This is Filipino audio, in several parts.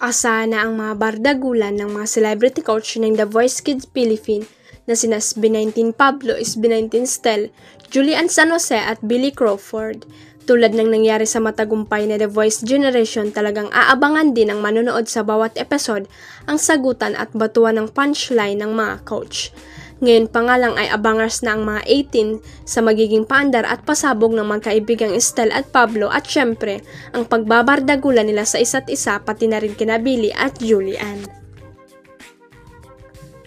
Asa na ang mga bardagulan ng mga celebrity coach ng The Voice Kids Philippines na sina SB19 Pablo, SB19 Stel, Julian San Jose at Billy Crawford. Tulad ng nangyari sa matagumpay na The Voice Generation, talagang aabangan din ang manonood sa bawat episode ang sagutan at batuan ng punchline ng mga coach. Ngayon pa nga lang ay abangers na ang mga 18 sa magiging paandar at pasabog ng magkaibigang Estel at Pablo at syempre ang pagbabardagulan nila sa isa't isa pati na rin kina Billy at Julian.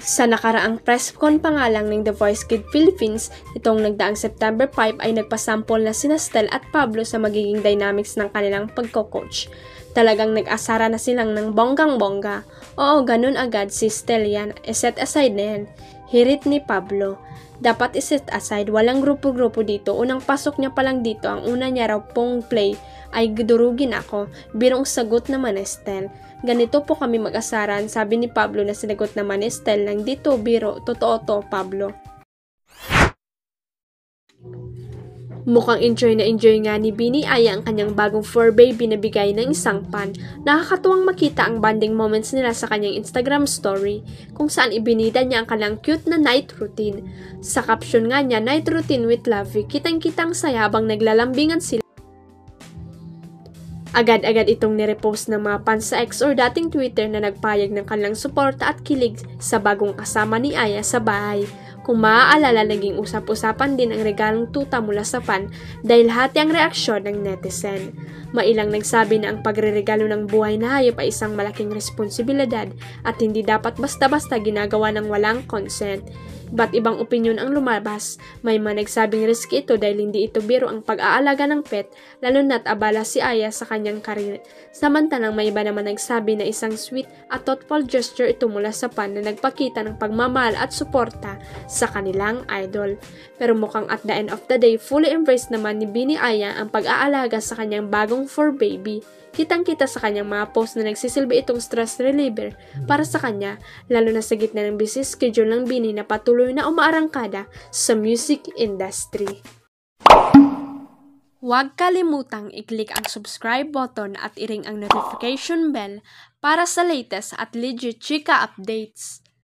Sa nakaraang press con pa nga lang ng The Voice Kids Philippines, itong nagdaang September 5 ay nagpasample na sina Estel at Pablo sa magiging dynamics ng kanilang pagko-coach. Talagang nag-asara na silang ng bonggang-bongga. Oo, ganun agad si Estel yan, set aside na yan. Hirit ni Pablo. Dapat iset aside, walang grupo-grupo dito. Unang pasok niya palang dito, ang una niya raw pong play ay durugin ako. Birong sagot naman Estel. Ganito po kami mag-asaran, sabi ni Pablo na sinagot naman Estel ng dito biro, totoo to Pablo. Mukhang enjoy na enjoy nga ni Bini Aya ang kanyang bagong fur baby na bigay ng isang pan. Nakakatuwang makita ang bonding moments nila sa kanyang Instagram story kung saan ibinida niya ang kanyang cute na night routine. Sa caption nga niya, night routine with Lovey, kitang-kitang saya habang naglalambingan sila. Agad-agad itong nirepost ng mga fans sa X or dating Twitter na nagpayag ng kanilang suporta at kilig sa bagong kasama ni Aya sa bahay. Kung maaalala, naging usap-usapan din ang regalong tuta mula sa fan dahil hati ang reaksyon ng netizen. Mailang nagsabi na ang pagreregalo ng buhay na hayop ay isang malaking responsibilidad at hindi dapat basta-basta ginagawa ng walang consent. Iba't ibang opinyon ang lumabas. May mga nagsabing risky ito dahil hindi ito biro ang pag-aalaga ng pet, lalo na't abala si Aya sa kanyang karir. Samantalang may iba naman nagsabi na isang sweet at thoughtful gesture ito mula sa fan na nagpakita ng pagmamahal at suporta sa kanilang idol. Pero mukhang at the end of the day, fully embraced naman ni Bini Aya ang pag-aalaga sa kanyang bagong fur baby. Kitang-kita sa kanyang mga post na nagsisilbi itong stress reliever para sa kanya, lalo na sa gitna ng busy schedule ng Bini na patuloy na umaarangkada sa music industry. Huwag kalimutang i-click ang subscribe button at i-ring ang notification bell para sa latest at legit chika updates.